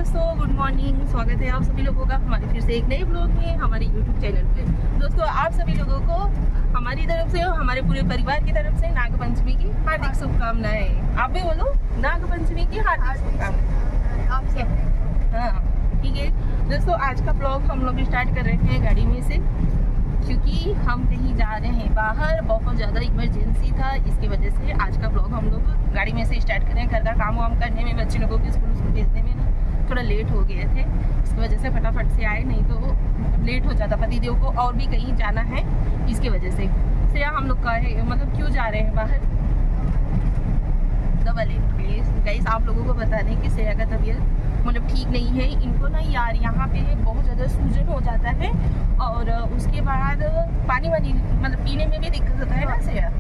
दोस्तों, good morning. स्वागत है आप सभी लोगों का हमारे फिर से एक नए ब्लॉग में हमारे यूट्यूब चैनल पे। दोस्तों, आप सभी लोगों को हमारी तरफ से और हमारे पूरे परिवार की तरफ से नागपंचमी की हार्दिक शुभकामनाएं। आप भी बोलो, नागपंचमी की हार्दिक शुभकामनाएं। हाँ, ठीक है दोस्तों, आज का ब्लॉग हम लोग स्टार्ट कर रहे हैं गाड़ी में से, क्योंकि हम कहीं जा रहे हैं बाहर। बहुत ज़्यादा इमरजेंसी था, इसकी वजह से आज का ब्लॉग हम लोग गाड़ी में से स्टार्ट करें। घर का काम वाम करने में, बच्चे लोगों को स्कूल भेजने में ना थोड़ा लेट हो गए थे, इसकी वजह से फटाफट से आए, नहीं तो लेट हो जाता। पतिदेव को और भी कहीं जाना है, इसकी वजह से हम लोग का है, मतलब क्यों जा रहे हैं बाहर, दवा लेने के लिए। गाइस, आप लोगों को बता दें कि श्रेया का तबीयत मतलब ठीक नहीं है। इनको ना यार यहाँ पे बहुत ज़्यादा सूजन हो जाता है, और उसके बाद पानी वानी मतलब पीने में भी दिक्कत होता है ना श्रेया।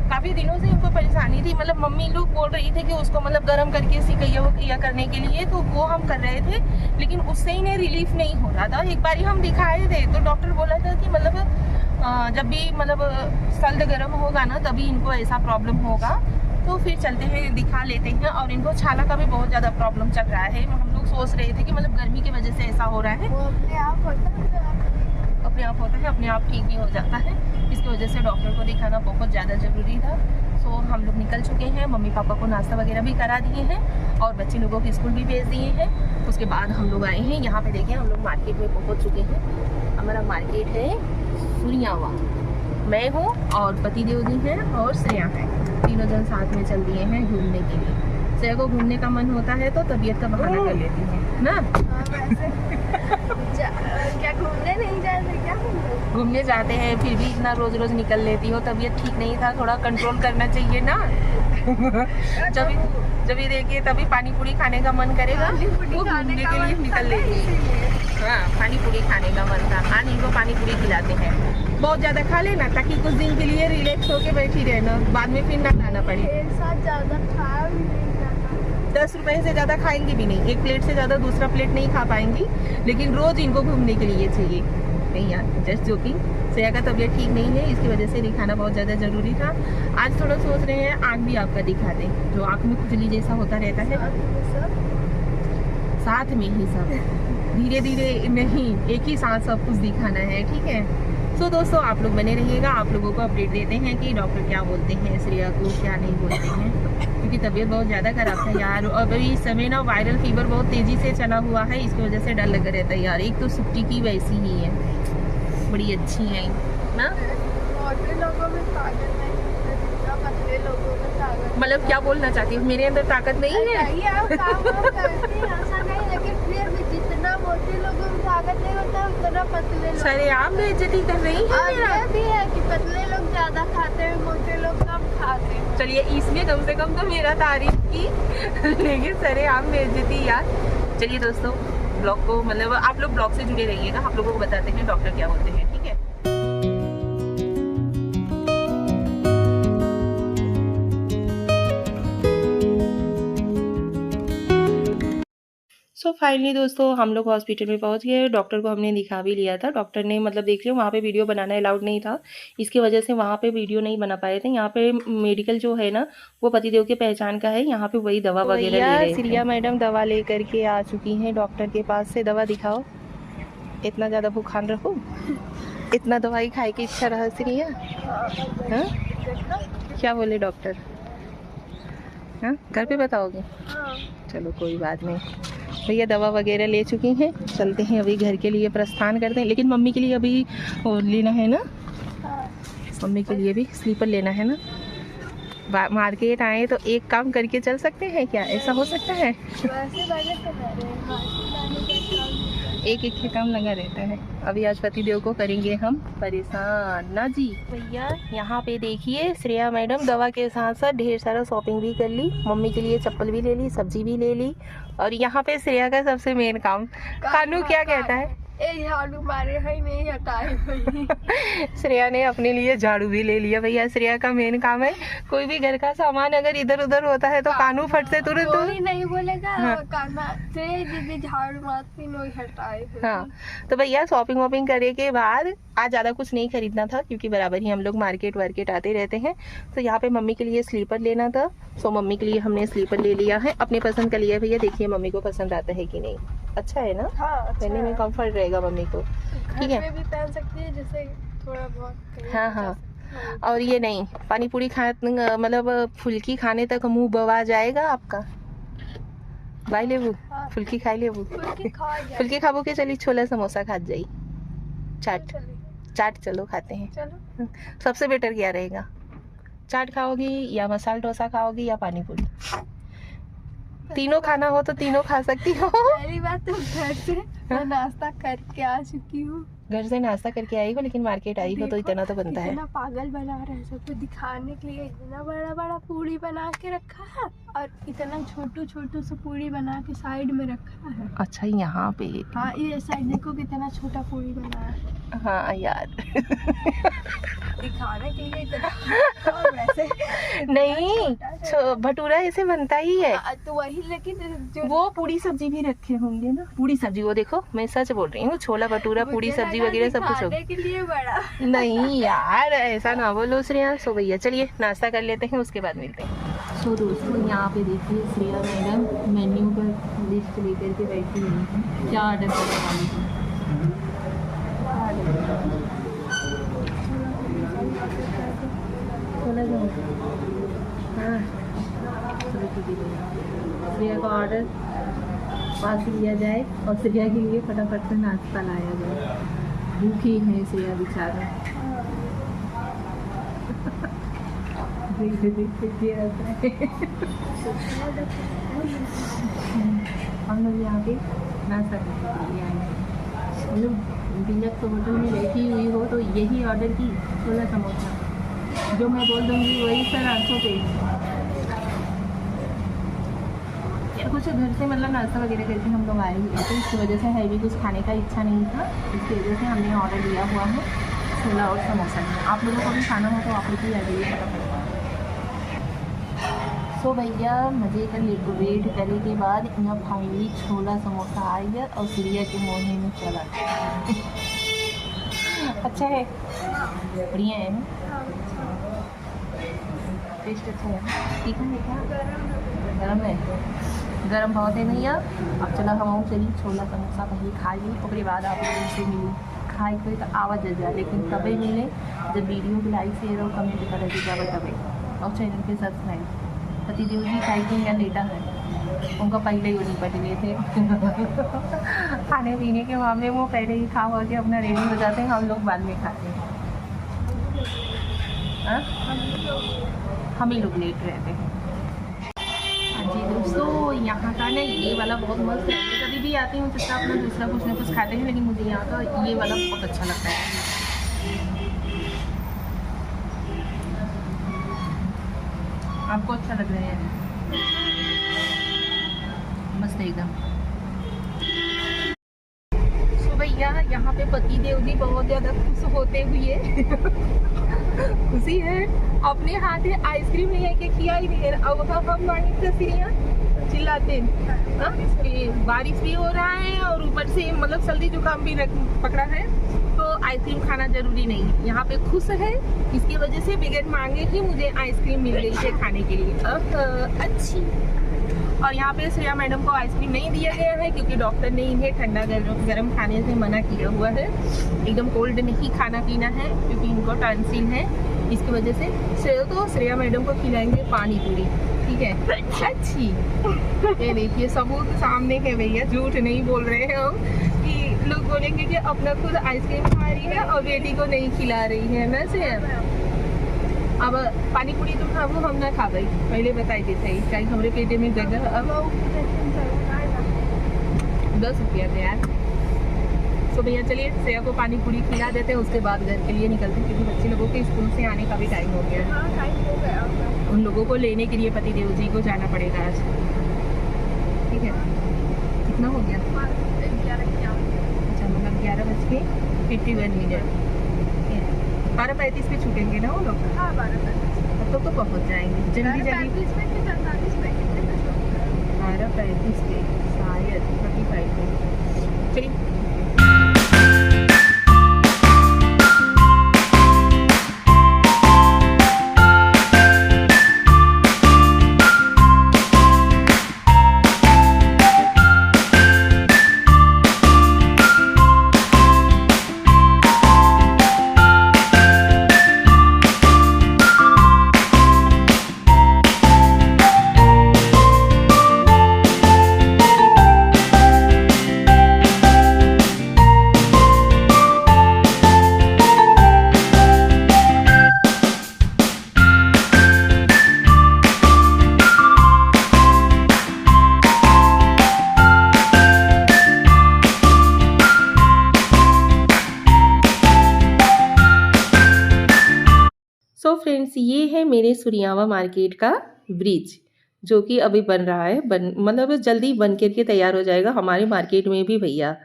काफ़ी दिनों से इनको परेशानी थी, मतलब मम्मी लोग बोल रही थी कि उसको मतलब गर्म करके सिकैया करने के लिए, तो वो हम कर रहे थे, लेकिन उससे इन्हें रिलीफ नहीं हो रहा था। एक बार हम दिखाए थे तो डॉक्टर बोला था कि मतलब जब भी मतलब सर्द गर्म होगा ना तभी इनको ऐसा प्रॉब्लम होगा। तो फिर चलते हैं, दिखा लेते हैं। और इनको छाला का भी बहुत ज़्यादा प्रॉब्लम चल रहा है। हम लोग सोच रहे थे कि मतलब गर्मी की वजह से ऐसा हो रहा है। अपने आप होता है, अपने आप ठीक भी हो जाता है। इसकी वजह से डॉक्टर को दिखाना बहुत ज़्यादा ज़रूरी था। सो हम लोग निकल चुके हैं, मम्मी पापा को नाश्ता वगैरह भी करा दिए हैं और बच्चे लोगों को स्कूल भी भेज दिए हैं। उसके बाद हम लोग आए हैं यहाँ पे। देखिए, हम लोग मार्केट में पहुँच चुके हैं। हमारा मार्केट है सूर्यावा। मैं हूँ और पतिदेव जी हैं और श्रेया है, तीनों जन साथ में चल दिए हैं घूमने के लिए। श्रेया को घूमने का मन होता है तो तबीयत का बहाना कर लेती है ना। क्या घूमने नहीं जाते? क्या घूमने जाते हैं, फिर भी इतना रोज रोज निकल लेती हो। तबीयत ठीक नहीं था, थोड़ा कंट्रोल करना चाहिए ना। जब ये देखिए तभी पानी पूरी खाने का मन करेगा, वो घूमने के लिए निकल लेती है। हाँ, पानी पूरी खाने का मन था। आज इनको पानी पूरी खिलाते हैं। बहुत ज़्यादा खा लेना ताकि कुछ दिन के लिए रिलैक्स होके बैठी रहना, बाद में फिर ना खाना पड़े। 10 रुपए से ज़्यादा खाएंगी भी नहीं, एक प्लेट से ज़्यादा दूसरा प्लेट नहीं खा पाएंगी, लेकिन रोज़ इनको घूमने के लिए चाहिए। नहीं यार, जस्ट जोकिंग। श्रेया का तबीयत ठीक नहीं है, इसकी वजह से दिखाना बहुत ज़्यादा ज़रूरी था। आज थोड़ा सोच रहे हैं आँख भी आपका दिखा दें, जो आँख में खुजली जैसा होता रहता है। साथ में ही सब, धीरे धीरे नहीं, एक ही साथ सब कुछ दिखाना है, ठीक है। सो दोस्तों, आप लोग बने रहिएगा, आप लोगों को अपडेट देते हैं कि डॉक्टर क्या बोलते हैं, श्रेया को क्या नहीं बोलते हैं, क्योंकि तबीयत बहुत ज़्यादा खराब था यार। और अभी इस समय ना वायरल फीवर बहुत तेज़ी से चला हुआ है, इसकी वजह से डर लगा रहता है यार। एक तो सुट्टी की वैसी ही है, बड़ी अच्छी है ना। मतलब क्या बोलना चाहती हूँ, मेरे अंदर ताकत नहीं है? सरे आप बेइज्जती कर रही हैं। भी है कि पतले लोग ज्यादा खाते हैं, मोटे लोग कम खाते हैं। चलिए, इसमें कम से कम तो मेरा तारीफ की, लेकिन सरे आप बेइज्जती यार। चलिए दोस्तों, ब्लॉग को मतलब आप लोग ब्लॉग से जुड़े रहिएगा, आप लोगों को बताते हैं डॉक्टर क्या बोलते हैं, ठीक है। सो फाइनली दोस्तों, हम लोग हॉस्पिटल में पहुंच गए। डॉक्टर को हमने दिखा भी लिया था। डॉक्टर ने मतलब देख लिया, वहाँ पे वीडियो बनाना अलाउड नहीं था, इसकी वजह से वहाँ पे वीडियो नहीं बना पाए थे। यहाँ पे मेडिकल जो है ना, वो पतिदेव के पहचान का है, यहाँ पे वही दवा वगैरह ले रहे हैं। श्रेया मैडम दवा ले करके आ चुकी हैं डॉक्टर के पास से। दवा दिखाओ, इतना ज़्यादा भूखान रखो, इतना दवाई खाए की इच्छा रहा श्रेया? हाँ, क्या बोले डॉक्टर? हाँ, घर पे बताओगे? चलो कोई बात नहीं। भैया दवा वगैरह ले चुकी हैं, चलते हैं अभी घर के लिए प्रस्थान करते हैं। लेकिन मम्मी के लिए अभी लेना है ना, मम्मी के लिए भी स्लीपर लेना है ना। मार्केट आए तो एक काम करके चल सकते हैं क्या? ऐसा हो सकता है? एक के काम लगा रहता है। अभी आज पतिदेव को करेंगे हम परेशान ना जी। भैया यहाँ पे देखिए, श्रेया मैडम दवा के साथ साथ ढेर सारा शॉपिंग भी कर ली। मम्मी के लिए चप्पल भी ले ली, सब्जी भी ले ली, और यहाँ पे श्रेया का सबसे मेन काम, कानू क्या कहता है? एक झाड़ू मारे है नहीं हटाए हुई। श्रेया ने अपने लिए झाड़ू भी ले लिया। भैया श्रेया का मेन काम है, कोई भी घर का सामान अगर इधर उधर होता है तो कानू फट से तुरंत। कोई नहीं बोलेगा हाँ। काना से दीदी झाड़ू मारती नहीं हटाए हुई। हाँ, तो भैया शॉपिंग वॉपिंग करने के बाद आज ज़्यादा कुछ नहीं खरीदना था क्योंकि बराबर ही हम लोग मार्केट वार्केट आते रहते हैं। तो यहाँ पे मम्मी के लिए स्लीपर लेना था, सो मम्मी के लिए हमने स्लीपर ले लिया है, अपने पसंद का लिया। भैया देखिए मम्मी को पसंद आता है कि नहीं, अच्छा है ना, हाँ, अच्छा पहनने में है। कंफर्ट रहेगा मम्मी को। ठीक है, घर पे भी पहन सकती है जैसे थोड़ा बहुत कहीं हाँ जा हाँ। सकती है। और ये नहीं, पानी पूरी खा मतलब फुल्की खाने तक मुंह बवा जाएगा आपका। भाई लेबू हाँ। फुल्की खाई लेबू, फुल्की खा जाए। फुल्की खाबो के चली छोला समोसा खा जाई, चाट चलिए, चाट चलो खाते हैं। चलो सबसे बेटर क्या रहेगा, चाट खाओगी या मसाला डोसा खाओगी या पानी पूरी? तीनों खाना हो तो तीनों खा सकती हो। पहली बात तो घर से मैं नाश्ता करके आ चुकी हूँ। घर से नाश्ता करके आई हो लेकिन मार्केट आई हो तो देखो, इतना तो बनता है। इतना पागल बना रहे हैं सबको दिखाने के लिए, इतना बड़ा बड़ा पूरी बना के रखा है और इतना छोटू छोटू सा पूरी बना के साइड में रखा है। अच्छा यहाँ पे, हाँ ये साइड देखो कितना छोटा पूरी बना है हाँ यार दिखाने के लिए इतना। और वैसे नहीं, भटूरा ऐसे बनता ही है। तो वही लेकिन जो वो पूरी सब्जी भी रखे होंगे ना, पूरी सब्जी, वो देखो मैं सच बोल रही हूँ, छोला भटूरा पूरी मुझे सब्जी लगा वगैरह सब कुछ दिखाने होगा। के लिए बड़ा। नहीं यार ऐसा ना बोलो श्रेया। सो भैया चलिए नाश्ता कर लेते हैं, उसके बाद मिलते हैं। सो दोस्तों यहाँ पे देखिए श्रेया मैडम मेन्यू पर लिस्ट लेकर के बैठी हुई हैं, क्या ऑर्डर करने वाली है। छोला समोसा, हाँ चलो ठीक है। श्रेया का ऑर्डर पास लिया जाए और श्रेया के लिए फटाफट से नाश्ता लाया जाए। भूखी है श्रेया बेचारा। देखते देखते क्या होता है। हम लोग यहाँ पे नाश्ता करने के लिए आए हैं। हम लोग बिजक तो होटल में बैठी हुई हो तो यही ऑर्डर की छोला समोसा, जो मैं बोल दूँगी वही सर आंखों पे। यार कुछ घर से मतलब नाश्ता वगैरह करके हम लोग आए हुए थे, इसकी वजह से हैवी कुछ खाने का इच्छा नहीं था, इसकी वजह से हमने ऑर्डर दिया हुआ है छोला और समोसा। आप लोगों को भी खाना हो तो आप लोग भी आ जाइए फटाफट। सो भैया मज़े का वेट करने के बाद यहाँ फाइनली छोला समोसा आ गया और श्रेया के मुँह में चला। अच्छा है, बढ़िया है ना, टेस्ट अच्छा है। ठीक है, गरम है, गरम बहुत है भैया। अब चला हम चली छोला समोसा पहले खा ली, उसके बाद आप लोगों से मिली खाई कोई तो आवाज़ जा, लेकिन तभी मिले जब वीडियो को लाइक शेयर और कमेंट कर दीजिएगा तभी, और चैनल पे सब्सक्राइब। पतिदेव जी टाइपिंग या लेटा है, उनका पहले ही निपट गए थे। खाने पीने के मामले में वो पहले ही खा हुआ के अपना रेडी हो जाते हैं, हम लोग बाद में खाते हैं। हाँ? हम ही लोग लेट रहते हैं। हाँ जी दोस्तों, यहाँ का ना ये वाला बहुत मस्त है। कभी भी आती हूँ तो अपना दूसरा कुछ ना कुछ खाते हैं, लेकिन मुझे यहाँ का ये वाला बहुत अच्छा लगता है। आपको अच्छा लग रहा है? मस्त एकदम। सो भैया यहाँ पे पति देव जी बहुत ज़्यादा खुश होते हुए खुशी है, अपने हाथ में आइसक्रीम लेके खिलाई भी है। अब हम मांगे श्रेया चिल्लाते हाँ, कि बारिश भी हो रहा है और ऊपर से मतलब सर्दी जुकाम भी पकड़ा है, तो आइसक्रीम खाना जरूरी नहीं है। यहाँ पे खुश है, इसकी वजह से बगैर मांगे ही मुझे आइसक्रीम मिल गई है खाने के लिए। अच्छी। और यहाँ पे श्रेया मैडम को आइसक्रीम नहीं दिया गया है क्योंकि डॉक्टर ने इन्हें ठंडा गर्म खाने से मना किया हुआ है। एकदम कोल्ड नहीं खाना पीना है क्योंकि इनको टॉन्सिल है, इसकी वजह से तो श्रेया मैडम को खिलाएंगे पानी पूरी। ठीक है, अच्छी। ये देखिए सबूत सामने है भैया, झूठ नहीं बोल रहे हैं हम कि लोग बोलेंगे कि अपना खुद आइसक्रीम खा रही है और बेटी को नहीं खिला रही है ना श्रेया। अब पानी पूरी तो खाबो हम ना खा भाई, पहले बताई देते ही चाहे हमारे पेटे में जगह। अब 10 रुपया थे यार। तो भैया चलिए श्रेया को पानी पूरी खिला देते हैं, उसके बाद घर के लिए निकलते हैं क्योंकि बच्चे लोगों के स्कूल से आने का भी टाइम हो गया है। उन लोगों को लेने के लिए पति देव जी को जाना पड़ेगा आज। ठीक है, कितना हो गया? अच्छा मतलब 51 मिनट 12:35 पे छूटेंगे ना वो लोग। हाँ 12:35 तो पहुंच जाएंगे जल्दी जल्दी। 12:35 में कि 45 में कितने पे छोड़ते हैं? 12:35 पे शायद 35 पे। चलिए सो फ्रेंड्स, ये है मेरे सुरियावा मार्केट का ब्रिज जो कि अभी बन रहा है। मतलब जल्दी बन करके तैयार हो जाएगा। हमारे मार्केट में भी भैया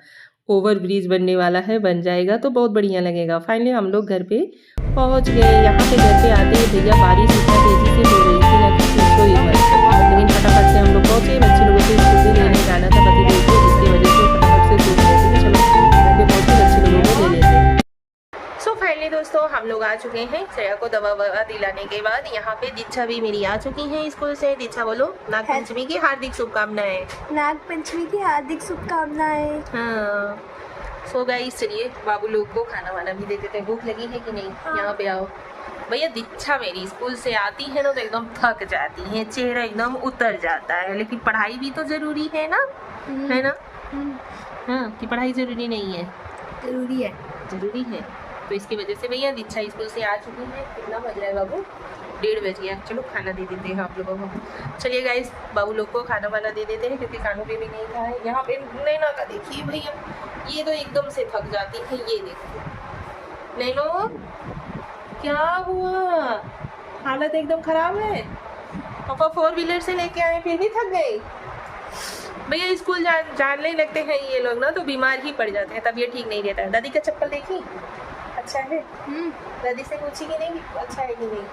ओवर ब्रिज बनने वाला है, बन जाएगा तो बहुत बढ़िया लगेगा। फाइनली हम लोग घर पे पहुंच गए। यहाँ पे घर पे आते ही भैया बारिश इतना तेजी से हो रही थी ना कि पूछो ही मत, लेकिन फटाफट से हम लोग पहुँचे। बच्चे लोगों को स्कूल लेने जाना था पति देव को, जिसकी वजह से फटाफट से सोच रहे थे चलो घर पे पहुँचे बच्चे लोगों को ले लेते। सो फाइनली दोस्तों हम लोग आ चुके हैं। श्रेया को दवा ववा दिलाने के बाद यहाँ पे दीक्षा भी मेरी आ चुकी हैं स्कूल से। दीक्षा बोलो नाग पंचमी की हार्दिक शुभकामनाएं। नाग पंचमी की हार्दिक शुभकामनाएं। हाँ सो गाइस चलिए बाबू लोग को खाना वाना भी दे देते हैं। भूख लगी है कि नहीं? यहाँ पे आओ भैया। दीक्षा मेरी स्कूल से आती है ना तो एकदम थक जाती है, चेहरा एकदम उतर जाता है। लेकिन पढ़ाई भी तो जरूरी है ना, है ना? हाँ कि पढ़ाई जरूरी नहीं है? जरूरी है, जरूरी है। तो इसकी वजह से भैया दीक्षा स्कूल से आ चुकी है। कितना बज रहा है बाबू? 1:30 बज गया। चलो खाना दे देते हैं आप लोगों को। चलिए गाइस बाबू लोग को खाना वाना दे देते हैं क्योंकि कानों पे भी नहीं खाया है। यहाँ पे नैना का देखिए भैया, ये तो एकदम से थक जाती है। ये देखो नैनो क्या हुआ, हालत एकदम खराब है। पापा 4 व्हीलर से लेके आए फिर भी थक गए। भैया स्कूल जानने लगते हैं ये लोग ना तो बीमार ही पड़ जाते हैं, तबीयत ठीक नहीं रहता है। दादी का चप्पल देखी अच्छा है? दादी से पूछी कि नहीं अच्छा है कि नहीं?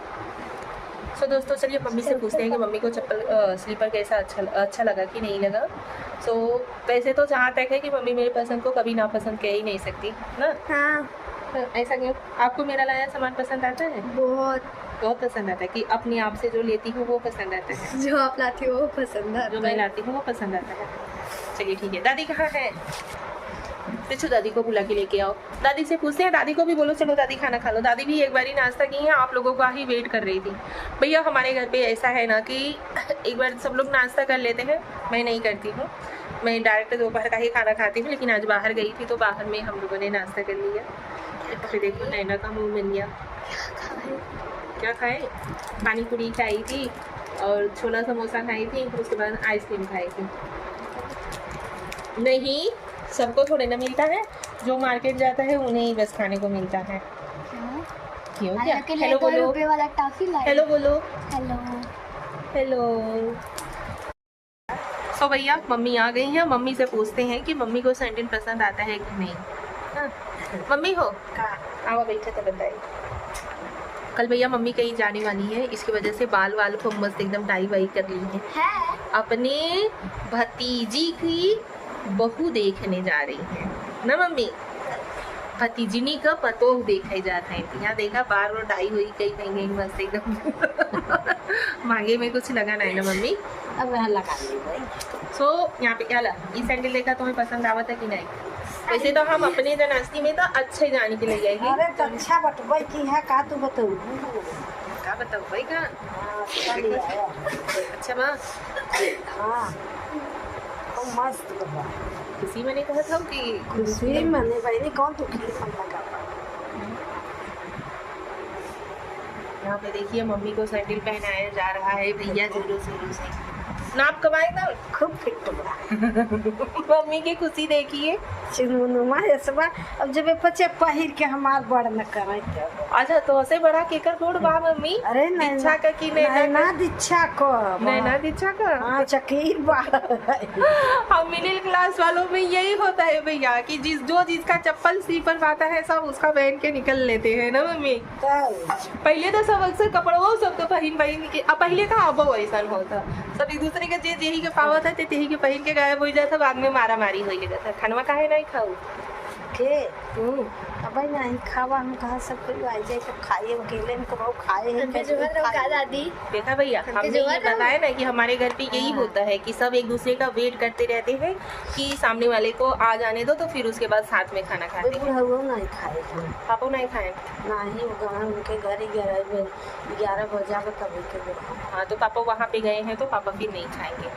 सो दोस्तों चलिए मम्मी से पूछते हैं कि मम्मी को चप्पल स्लीपर कैसा अच्छा लगा कि नहीं लगा। सो वैसे तो जहाँ तक है कि मम्मी मेरे पसंद को कभी नापसंद कह ही नहीं सकती ना। हाँ ऐसा क्यों? आपको मेरा लाया सामान पसंद आता है? बहुत पसंद आता है कि अपने आप से जो लेती हूँ वो पसंद आता है, जो आप लाती हो वो पसंद आता है, जो मैं लाती हूँ वो पसंद आता है। चलिए ठीक है। दादी कहाँ है? पीछे दादी को बुला के लेके आओ। दादी से पूछते हैं, दादी को भी बोलो चलो दादी खाना खा लो। दादी भी एक बार ही नाश्ता की है, आप लोगों का ही वेट कर रही थी। भैया हमारे घर पे ऐसा है ना कि एक बार सब लोग नाश्ता कर लेते हैं, मैं नहीं करती हूँ। मैं डायरेक्ट दोपहर का ही खाना खाती हूँ। लेकिन आज बाहर गई थी तो बाहर में हम लोगों ने नाश्ता कर लिया। फिर देखो नैना का मुँह मिल गया। क्या खाए? पानी पूरी खाई थी और छोला समोसा खाई थी, उसके बाद आइसक्रीम खाई थी। नहीं सबको थोड़े ना मिलता है, जो मार्केट जाता है उन्हें ही बस खाने को मिलता है। क्यों क्या? हेलो बोलो, वाला टॉफी लाए। हेलो बोलो, हेलो हेलो। सो भैया मम्मी आ गई हैं। मम्मी से पूछते हैं कि मम्मी को सैंडल पसंद आता है कि नहीं। हाँ मम्मी हो आओ बैठे तो बताइए। कल भैया मम्मी कहीं जाने वाली है, इसकी वजह से बाल वाल को मस्त एकदम टाई वाई कर ली है। अपने भतीजी की बहू देखने जा रही है ना मम्मी। भतीजिनी का पतोह देखे जाते हैं। यहाँ देखा बार बार टाई हुई कहीं कहीं मस्त एकदम मांगे में कुछ लगा नहीं ना मम्मी? अब यहाँ लगा ली। सो यहाँ पे क्या लगा? ये सैंडल देखा तुम्हें पसंद आवा था कि नहीं? वैसे तो हम अपने जनास्ती में तो अच्छे जाने के लिए जाएगी। अरे तो अच्छा बटवाई की है का तू बताऊ का बताओ भाई का अच्छा बा। हाँ तो मस्त बा। किसी मैंने कहा था कि खुशी मैंने भाई ने कौन तो खीर लगा। यहाँ पे देखिए मम्मी को सैंडल पहनाया जा रहा है भैया जोरों शोरों से। नाप कमाए ना खूब फिट बा। मम्मी की खुशी देखिए। चिमुनुमा ऐसबा अब जब पचे पहिर के हमार बड़ न करे अच्छा तो हसे बड़ा केकर रोड बा मम्मी? अरे नहीं दीक्षा का की नैना ना दीक्षा को नैना दीक्षा का? हाँ चकीर बा हम मिडिल क्लास वालों में यही होता है भैया कि जिसका चप्पल स्लीपर पाता है सब उसका पहन के निकल लेते हैं ना मम्मी। पहले तो सब अक्सर कपड़ों सब तो पहन के अब पहले का अब ऐसा होता सब एक दूसरे के जे यही के पावत है यही के पहन के गायब हो जाता, बाद में मारा मारी हो जाता। खानवा काहे नहीं खाऊ के अब नहीं खावा हम कहा सब कोई आ जाए तो खाए अकेले में कब खाए हैं दादी देखा भैया हमने ये बताया ना कि हमारे घर पे यही होता है कि सब एक दूसरे का वेट करते रहते हैं कि सामने वाले को आ जाने दो तो फिर उसके बाद साथ में खाना खाते हैं। नहीं खाए पापा नहीं खाए नहीं उनके घर 11 बजा कभी के। हाँ तो पापा वहाँ पे गए हैं तो पापा फिर नहीं खाएंगे।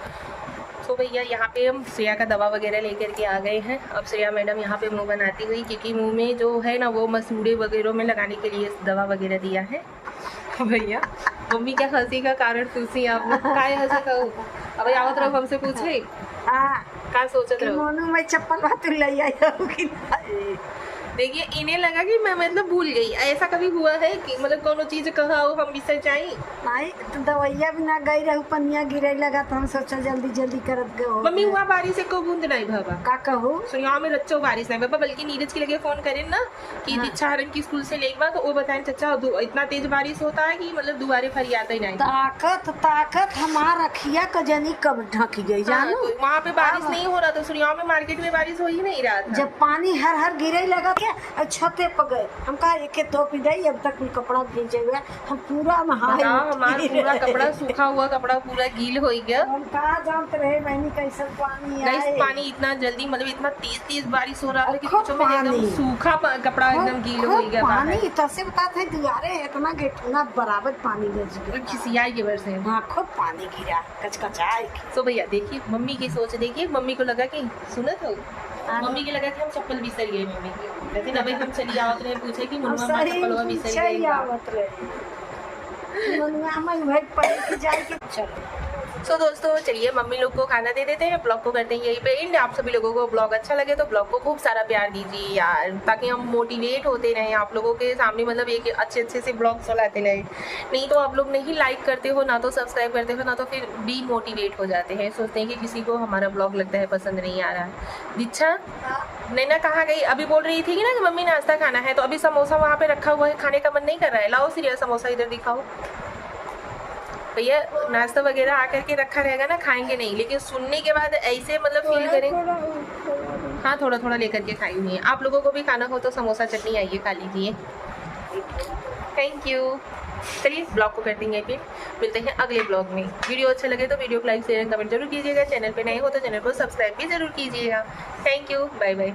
तो भैया यहाँ पे हम श्रेया का दवा वगैरह लेकर के आ गए हैं। अब श्रेया मैडम यहाँ पे मुंह बनाती हुई क्योंकि मुंह में जो है ना वो मसूड़े वगैरह में लगाने के लिए दवा वगैरह दिया है। भैया मम्मी क्या हंसी का कारण पूछी आप लोग काय हंसा कहूँ अब आवत रहो हमसे पूछे क्या सोचत रहो मैं चप्पल बात ले आई। देखिए इन्हें लगा कि मैं मतलब भूल गई। ऐसा कभी हुआ है कि मतलब कोनो चीज कहा हो हम बिसर जाई? नहीं तो दवाइया भी ना गई रहू पनिया गिरे लगा तो हम सोचा जल्दी जल्दी करत गए। मम्मी हुआ बारिश से को बूंद नहीं भाभा का कहू सुनिया में रच्चो बारिश नहीं बाबा बल्कि नीरज के लगे फोन करें ना कि दीक्षा हरन की स्कूल से लेके तो वो बताएं चचा इतना तेज बारिश होता है कि मतलब दुबारे फरियाता ही नहीं। ताकत हमारा रखिया कजनी कब ढक गई जानो तो वहाँ पे बारिश नहीं हो रहा तो सुनिया में मार्केट में बारिश हो ही नहीं रहा था। जब पानी हर हर गिरे लगा के छते पर गए हम कहा एक धोपी दई अब तक कपड़ा भीजे हुए हम पूरा हमारा पूरा कपड़ा सूखा हुआ कपड़ा पूरा गील हो गया। हम कहा जानते रहे मैंने कैसे पानी इतना जल्दी मतलब इतना तेज बारिश हो रहा है कि एकदम सूखा कपड़ा एकदम गील हो गया पानी तो से बताते हैं दुआरे इतना गेटना बराबर पानी गज गया खिसियाई के वजह से। हाँ खूब पानी गिरा कचकचाए। तो भैया देखिए मम्मी की सोच देखिए मम्मी को लगा कि सुनत हो मम्मी के लगा कि हम चप्पल बिसर गए मम्मी की लेकिन अभी हम चली आवत रहे पूछे कि मम्मा चप्पल बिसर गई। सो दोस्तों चलिए मम्मी लोग को खाना दे देते हैं। ब्लॉग को करते हैं यही पे एंड। आप सभी लोगों को ब्लॉग अच्छा लगे तो ब्लॉग को खूब सारा प्यार दीजिए यार ताकि हम मोटिवेट होते रहें आप लोगों के सामने मतलब एक अच्छे से ब्लॉग चलाते रहें। नहीं तो आप लोग नहीं लाइक करते हो ना तो सब्सक्राइब करते हो ना तो फिर डीमोटिवेट हो जाते हैं सोचते हैं कि किसी को हमारा ब्लॉग लगता है पसंद नहीं आ रहा है। दीक्षा नैना कहाँ गई? अभी बोल रही थी ना कि मम्मी नाश्ता खाना है तो अभी समोसा वहाँ पे रखा हुआ है खाने का मन नहीं कर रहा है। लाओ सीरियल समोसा इधर दिखाओ। भैया नाश्ता वगैरह आकर के रखा रहेगा ना खाएंगे नहीं लेकिन सुनने के बाद ऐसे मतलब फील करें। हाँ थोड़ा थोड़ा लेकर के खाई हुई है। आप लोगों को भी खाना हो तो समोसा चटनी आइए खा लीजिए। Thank you. चलिए ब्लॉग को करते हैं फिर मिलते हैं अगले ब्लॉग में। वीडियो अच्छा लगे तो वीडियो को लाइक शेयर कमेंट जरूर कीजिएगा। चैनल पे नए हो तो चैनल को सब्सक्राइब भी जरूर कीजिएगा। Thank you bye bye.